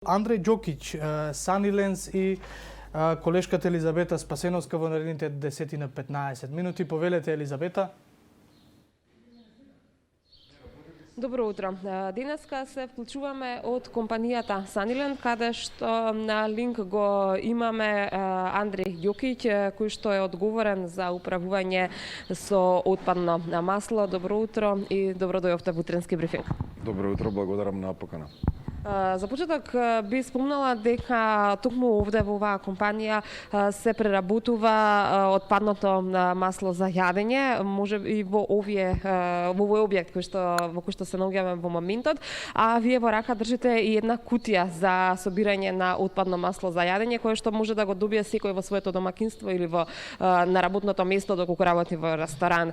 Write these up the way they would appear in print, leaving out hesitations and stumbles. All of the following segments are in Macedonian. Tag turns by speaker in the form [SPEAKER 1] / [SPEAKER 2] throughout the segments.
[SPEAKER 1] Андреј Ѓокиќ, Саниленс и колешката Елизабета Спасеновска во наредните 10 на 15 минути. Повелете, Елизабета.
[SPEAKER 2] Добро утро. Денеска се вклучуваме од компанијата Саниленд, каде што на линк го имаме Андреј Ѓокиќ, кој што е одговорен за управување со отпадно масло. Добро утро и добро дојдовте во утренски брифинг.
[SPEAKER 3] Добро утро, благодарам на покана.
[SPEAKER 2] За почеток би спомнала дека токму овде во оваа компанија се преработува отпадното масло за јадење, може и во овој објект во кој што се наоѓаме во моментот, а вие во рака држите и една кутија за собирање на отпадно масло за јадење, кое што може да го добие секој во своето домакинство или на работното место доколку работи во ресторан,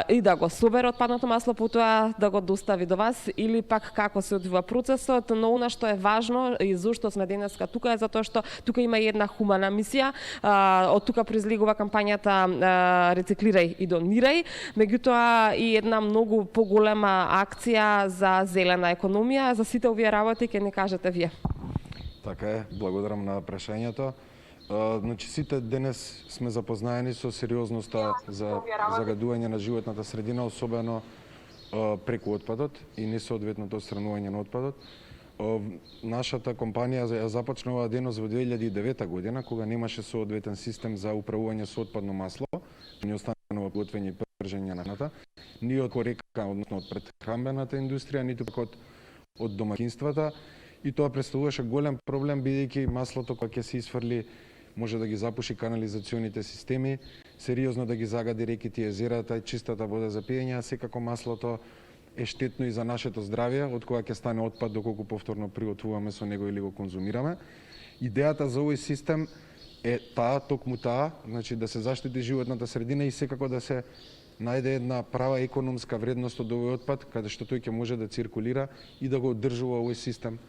[SPEAKER 2] и да го собере отпадното масло, потоа да го достави до вас, или пак како се одвива процесот. Но она што е важно и зошто сме денеска тука е затоа што тука има и една хумана мисија. Од тука произлегува кампањата Рециклирај и донирај, меѓутоа и една многу поголема акција за зелена економија. За сите овие работи ќе ни кажете вие.
[SPEAKER 3] Така е, благодарам на прашањето. Значи, сите денес сме запознаени со сериозноста за загадување на животната средина, особено преку отпадот и несоодветното отстранување на отпадот. Нашата компанија ја започна оваа дејност во 2009 година, кога немаше соодветен систем за управување со отпадно масло, не останува готвење и пржење на храната, ни од корека, односно од претхранбената индустрија, ниту пак од домакинствата, и тоа представуваше голем проблем, бидејќи маслото кога ќе се изфрли може да ги запуши канализационите системи, сериозно да ги загади реките и езерата и чистата вода за пиење, а секако маслото е штетно и за нашето здравје, од кога ќе стане отпад доколку повторно приготвуваме со него или го конзумираме. Идејата за овој систем е токму таа, значи да се заштити животната средина и секако да се најде една права економска вредност од овој отпад, каде што тој ќе може да циркулира и да го одржува овој систем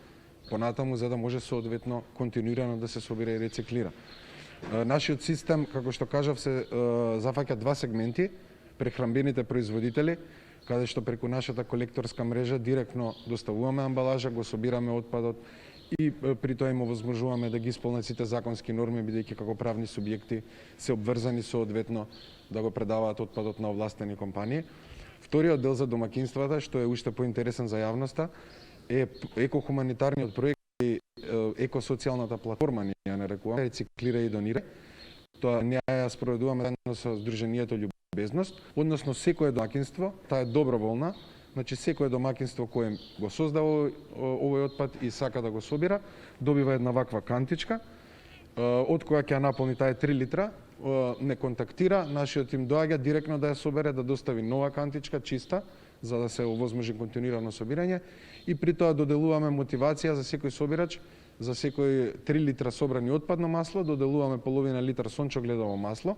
[SPEAKER 3] понатаму, за да може соодветно континуирано да се собира и рециклира. Нашиот систем, како што кажав, се зафаќа два сегменти: прехранбените производители, каде што преку нашата колекторска мрежа директно доставуваме амбалажа, го собираме отпадот и при тоа им овозможуваме да ги исполнат сите законски норми, бидејќи како правни субјекти се обврзани соодветно да го предаваат отпадот на овластени компании. Вториот дел за домакинствата, што е уште поинтересен за јавноста, е екохуманитарниот проект и екосоцијалната платформа, ние ја нарекуваме Рециклирај и донирај. Тоа ние ја спроведуваме заедно со Сдруженијето Љубезност, односно секое домакинство, таа е доброволна, значи секое домакинство кое го создава овој отпад и сака да го собира, добива една ваква кантичка, од која ќе ја наполни, таа е 3 литра, не контактира, нашиот им доаѓа директно да ја собере, да достави нова кантичка, чиста, за да се овозможи континуирано собирање, и при тоа доделуваме мотивација за секој собирач, за секој 3 литра собрани отпадно масло, доделуваме половина литар сончогледово масло,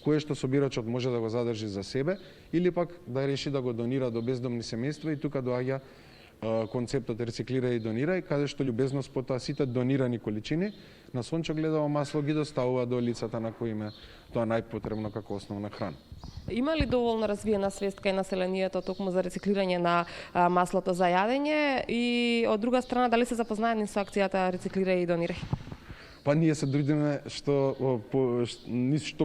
[SPEAKER 3] кое што собирачот може да го задржи за себе или пак да реши да го донира до бездомни семејства, и тука доаѓа концептот Рециклирај и донирај, каде што љубезност потоа сите донирани количини на сончогледово масло ги доставува до лицата на кои им е тоа најпотребно како основна храна.
[SPEAKER 2] Има ли доволно развиена свест кај населението токму за рециклирање на маслото за јадење, и од друга страна дали се запознаени со акцијата Рециклирај и донирај?
[SPEAKER 3] Па ние се трудиме што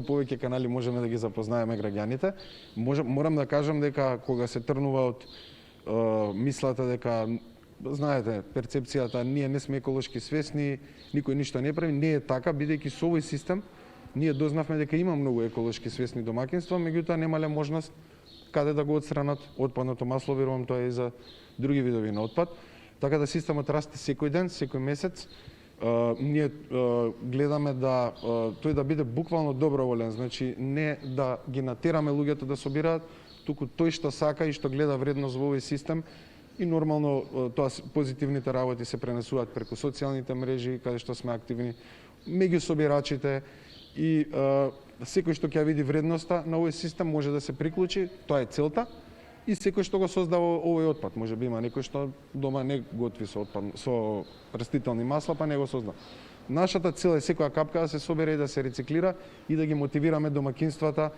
[SPEAKER 3] повеќе канали можеме да ги запознаеме граѓаните. Морам да кажам дека кога се тргнува од мислата дека, знаете, перцепцијата ние не сме еколошки свесни, никој ништо не прави, не е така, бидејќи со овој систем ние дознавме дека има многу еколошки свесни домакинства, меѓутоа немале можност каде да го отстранат отпадното масло, верувам тоа е и за други видови на отпад. Така да системот расте секој ден, секој месец. Ние гледаме да тој да биде буквално доброволен, значи не да ги натераме луѓето да собираат, туку тој што сака и што гледа вредност во овој систем, и нормално тоа позитивните работи се пренесуваат преку социјалните мрежи, каде што сме активни меѓу собирачите, и секој што ќе види вредноста на овој систем може да се приклучи, тоа е целта, и секој што го создава овој отпад. Може би има некој што дома не готви со растителни масла, па не го создава. Нашата цел е секоја капка да се собере и да се рециклира, и да ги мотивираме домакинствата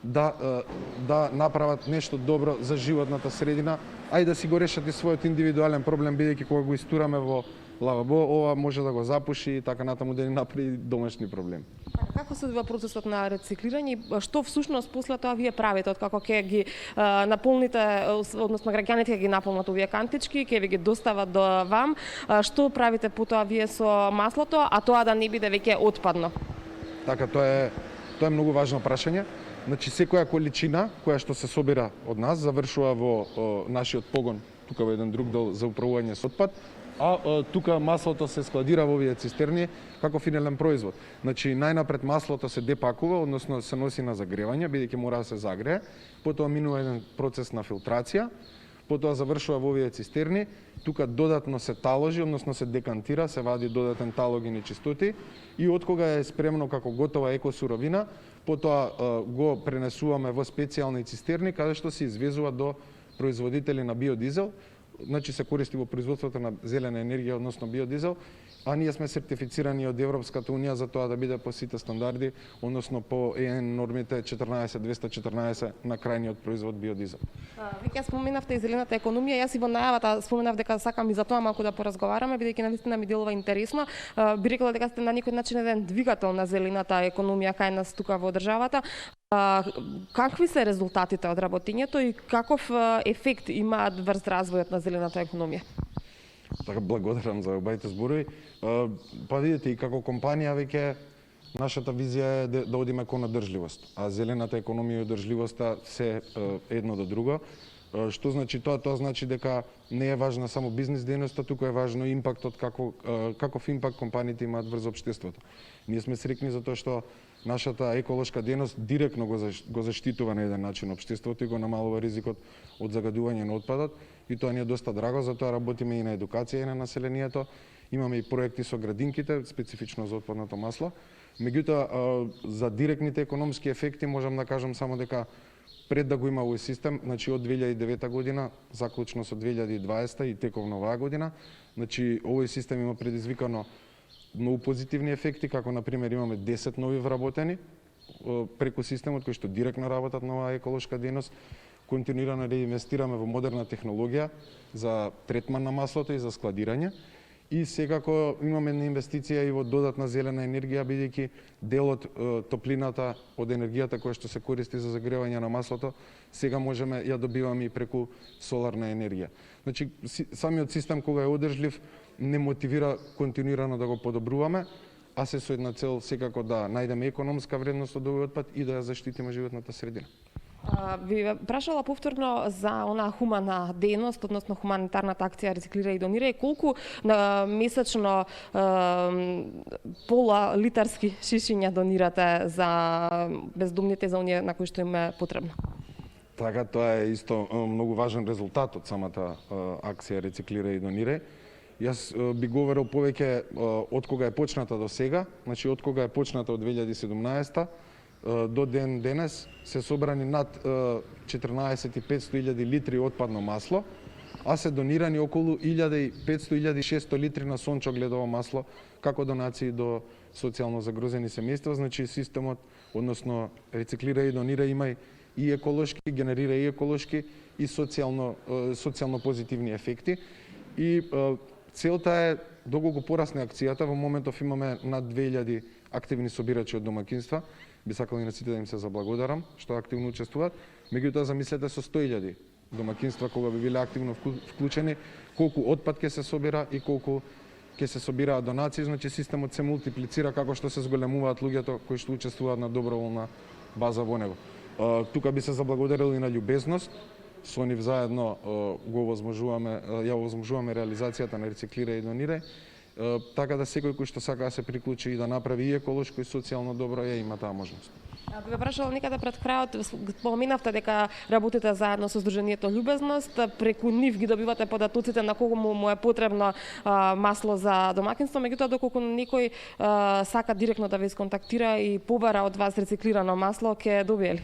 [SPEAKER 3] да направат нешто добро за животната средина, а и да си го решат и својот индивидуален проблем, бидејќи кога го истураме во лабо ова може да го запуши и така натаму да ни направи домашни проблеми.
[SPEAKER 2] Како се одвива процесот на рециклирање? Што всушност после тоа вие правите, откако ќе ги наполните, односно граѓаните ќе ги наполнат овие кантички, ќе ви ги достават до вам, што правите потоа вие со маслото, а тоа да не биде веќе отпадно?
[SPEAKER 3] Така, тоа е многу важно прашање. Значи, секоја количина која што се собира од нас завршува во нашиот погон, тука во еден друг дел за управување со отпад, а тука маслото се складира во овие цистерни како финален производ. Значи, најнапред маслото се депакува, односно се носи на загревање, бидејќи мора да се загрее, потоа минува еден процес на филтрација, потоа завршува во овие цистерни, тука додатно се таложи, односно се декантира, се вади додатен талог и нечистоти и откога е спремно како готова екосуровина, потоа го пренесуваме во специјални цистерни каде што се извезува до производители на биодизел, значи се користи во производството на зелена енергија, односно биодизел, а ние сме сертифицирани од Европската унија за тоа да биде по сите стандарди, односно по ЕН нормите 14214 на крајниот производ биодизел.
[SPEAKER 2] Веќе споменавте и зелената економија, јас и во најавата споменав дека сакам и за тоа малку да поразговараме, бидејќи навистина ми делува интересно. Би рекла дека сте на некој начин еден двигател на зелената економија кај нас тука во државата. Какви се резултатите од работењето и каков ефект имаат врз развојот на зелената економија?
[SPEAKER 3] Така, благодарам за обајте зборови. Па видите, и како компанија веќе нашата визија е да одиме кон одржливост, а зелената економија и одржливоста се едно до друго. Што значи тоа? Тоа значи дека не е важна само бизнис дејноста, туку е важно импактот, каков импакт компаниите имаат врз општеството. Ние сме среќни затоа што нашата еколошка дејност директно го заштитува на еден начин општеството и го намалува ризикот од загадување на отпадот, и тоа ни е доста драго, затоа работиме и на едукација и на населението. Имаме и проекти со градинките, специфично за отпадното масло. Меѓутоа, за директните економски ефекти можам да кажам само дека пред да го има овој систем, значи од 2009 година, заклучно со 2020 и тековно оваа година, значи овој систем има предизвикано многу позитивни ефекти, како на пример имаме 10 нови вработени преку системот кои што директно работат на оваа еколошка дејност. Континуирано да инвестираме во модерна технологија за третман на маслото и за складирање. И секако имаме инвестиција и во додатна зелена енергија, бидејќи дел од топлината од енергијата која што се користи за загревање на маслото, сега можеме ја добиваме и преку соларна енергија. Значи, самиот систем кога е одржлив не мотивира континуирано да го подобруваме, а се со една цел секако да најдеме економска вредност од овој отпад и да ја заштитиме животната средина.
[SPEAKER 2] Ви прашала повторно за онаа хумана дејност, односно хуманитарната акција Рециклирај и донирај, колку месечно пола литарски шишиња донирате за бездомните, за оние на кои што им е потребно?
[SPEAKER 3] Така, тоа е исто многу важен резултат од самата акција Рециклирај и донирај. Јас би говорил повеќе од кога е почната до сега, значи од кога е почната од 2017 до ден денес се собрани над 14.500 литри отпадно масло, а се донирани околу 1.500-1.600 литри на сончогледово масло како донации до социјално загрозени семејства. Значи системот, односно Рециклирај и донирај има и еколошки, генерира и еколошки и социјално позитивни ефекти. И целта е доколку порасне акцијата, во моментов имаме над 2000 активни собирачи од домакинства. Би сакал и на сите да им се заблагодарам што активно учествуваат. Меѓутоа замислете со 100.000 домакинства кога би биле активно вклучени, колку отпад ќе се собира и колку ќе се собираат донации, значи системот се мултиплицира како што се зголемуваат луѓето кои што учествуваат на доброволна база во него. Тука би се заблагодарил и на љубезност, со нив заедно ја овозможуваме реализацијата на Рециклирај и донирај, така да секој кој што сака да се приклучи и да направи и еколошко и социјално добро, ја има таа можност.
[SPEAKER 2] Би прашала некаде пред крајот, споменавте дека работите заедно со Сдруженијето Љубезност, преку нив ги добивате податоците на кого му е потребно масло за домакинство, меѓутоа доколку некој сака директно да ве сконтактира и побара од вас рециклирано масло, ќе добие ли?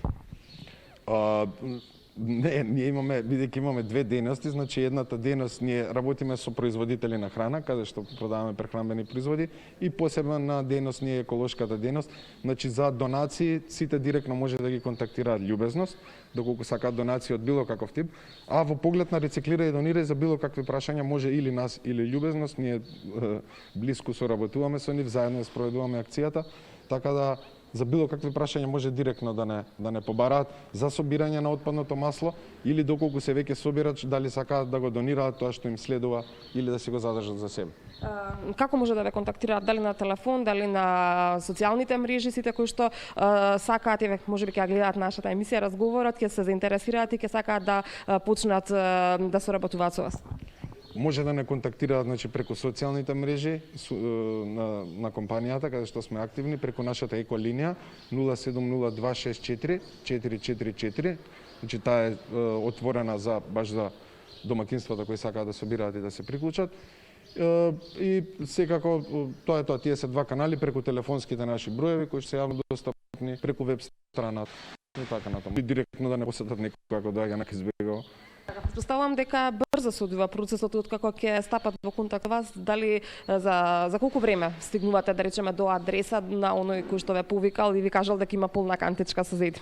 [SPEAKER 3] Не, ние имаме, бидејќи имаме две дејности, значи едната дејност ние работиме со производители на храна, каде што продаваме прехранбени производи, и посебна дејност ние еколошката дејност. Значи за донации сите директно може да ги контактираат љубезност, доколку сакаат донации од било каков тип, а во поглед на рециклирај и донирај за било какви прашања може или нас или љубезност, ние блиску соработуваме со нив, заедно спроведуваме акцијата, така да за било какви прашања може директно да не побараат за собирање на отпадното масло или доколку се веќе собират, дали сакаат да го донираат тоа што им следува или да си го задржат за себе.
[SPEAKER 2] Како може да ве контактираат, дали на телефон, дали на социјалните мрежи, сите кои што сакаат и можеби ќе гледаат нашата емисија, разговорот, ќе се заинтересираат и ќе сакаат да почнат да соработуваат со вас?
[SPEAKER 3] Може да не контактираат, значи, преку социјалните мрежи на компанијата, каде што сме активни, преку нашата еколинија 070264 444. Значи, таа е отворена баш за домакинствата кои сакаат да собираат и да се приклучат. И секако тоа е тоа, тие се два канали преку телефонските наши броеви кои се јавно достапни, преку веб страната и така натаму. И директно да не посетат некој како доаѓа на избегува.
[SPEAKER 2] Претпоставувам дека брзо се одвива процесот откако ќе стапат во контакт со вас, дали за колку време стигнувате, да речеме, до адреса на оној кој што ве повикал и ви кажал дека има полна кантичка со зети?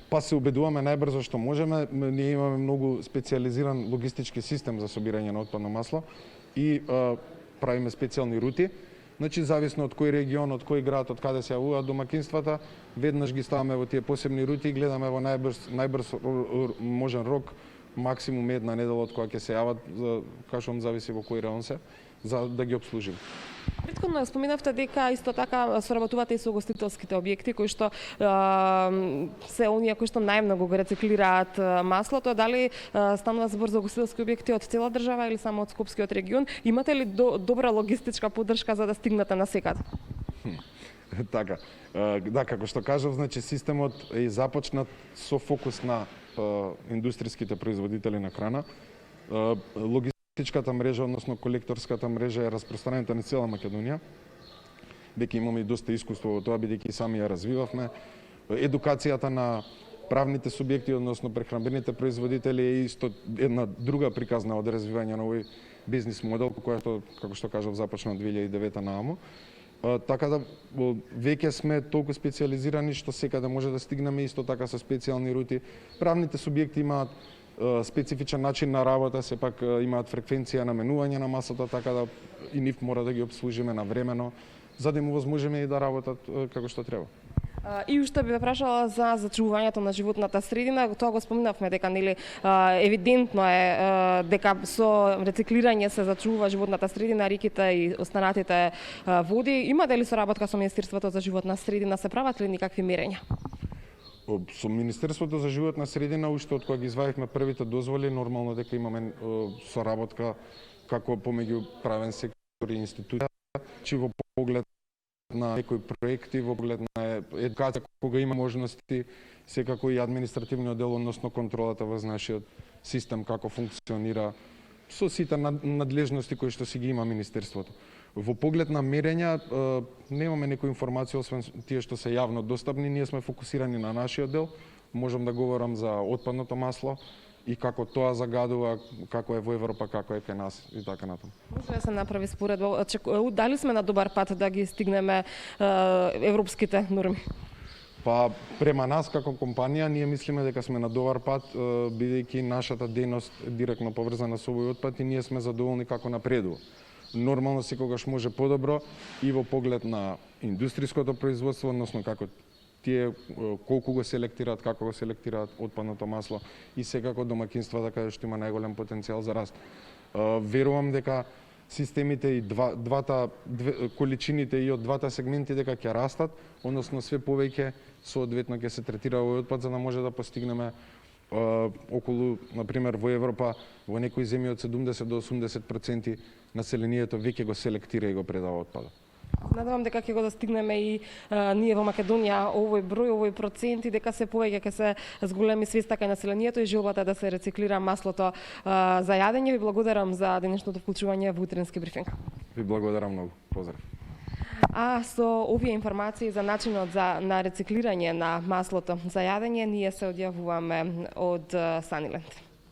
[SPEAKER 3] Па се убедуваме најбрзо што можеме. Ние имаме многу специјализиран логистички систем за собирање на отпадно масло и правиме специјални рути. Значи, зависно од кој регион, од кој град, од каде се јавуваат домакинствата, веднаш ги ставаме во тие посебни рути и гледаме во најбрз можен рок, максимум една недела од кога ќе се јават, кажувам, зависи во кој район се, за да ги обслужиме.
[SPEAKER 2] Претходно споменавте дека исто така соработувате и со гостителските објекти кои што се оние кои што најмногу го рециклираат маслото. Дали станува збор за гостителски објекти од цела држава или само од Скопскиот регион? Имате ли добра логистичка поддршка за да стигнете насекаде?
[SPEAKER 3] Така, да, како што кажав, значи системот е започнат со фокус на индустријските производители на храна. Логистичката мрежа, односно колекторската мрежа е распространета на цела Македонија. Веќе имаме и доста искуство во тоа, бидејќи сами ја развивавме. Едукацијата на правните субјекти, односно прехранбените производители, е исто една друга приказна од развивање на овој бизнис модел, која што, како што кажав, започна од 2009 нааму. Така да веќе сме толку специјализирани што секаде може да стигнеме, исто така со специјални рути. Правните субјекти имаат специфичен начин на работа, сепак имаат фреквенција на менување на масата, така да и нив мора да ги обслужиме навремено, за да им овозможиме и да работат како што треба.
[SPEAKER 2] И уште би ве прашала за зачувувањето на животната средина. Тоа го споминавме дека нели евидентно е дека со рециклирање се зачува животната средина, реките и останатите води. Имате ли соработка со Министерството за животна средина? Се прават ли никакви мерења?
[SPEAKER 3] Со Министерството за животна средина, уште од кога ги извадивме првите дозволи, нормално дека имаме соработка како помеѓу правен сектор и институција, чи во поглед на некои проекти, во поглед на едукација, кога има можности, секако и административниот дел, односно контролата во нашиот систем, како функционира, со сите надлежности кои што си ги има Министерството. Во поглед на мерења, немаме некоја информација, освен тие што се јавно достапни, ние сме фокусирани на нашиот дел, можам да говорам за отпадното масло, и како тоа загадува, како е во Европа, како е кај нас и така натаму.
[SPEAKER 2] Може да се направи споредба, дали сме на добар пат да ги стигнеме европските норми?
[SPEAKER 3] Па према нас како компанија ние мислиме дека сме на добар пат, бидејќи нашата дејност е директно поврзана со овој отпад и ние сме задоволни како напредува. Нормално секогаш може подобро и во поглед на индустријското производство, односно како тие колку го селектираат, како го селектираат отпадното масло и секако домакинствата каде што има најголем потенцијал за раст. Верувам дека системите и количините и од двата сегменти дека ќе растат, односно све повеќе соодветно ќе се третира овој отпад за да може да постигнеме околу, например, во Европа, во некои земји од 70 до 80% населението веќе го селектира и го предава отпадот.
[SPEAKER 2] Надевам дека ќе го достигнеме и ние во Македонија овој број, овој процент и дека се повеќе ќе се зголеми свеста кај населението и желбата да се рециклира маслото за јадење. Ви благодарам за денешното вклучување во утренски брифинг.
[SPEAKER 3] Ви благодарам многу. Поздрав.
[SPEAKER 2] А со овие информации за начинот на рециклирање на маслото за јадење, ние се одјавуваме од Sunnyland.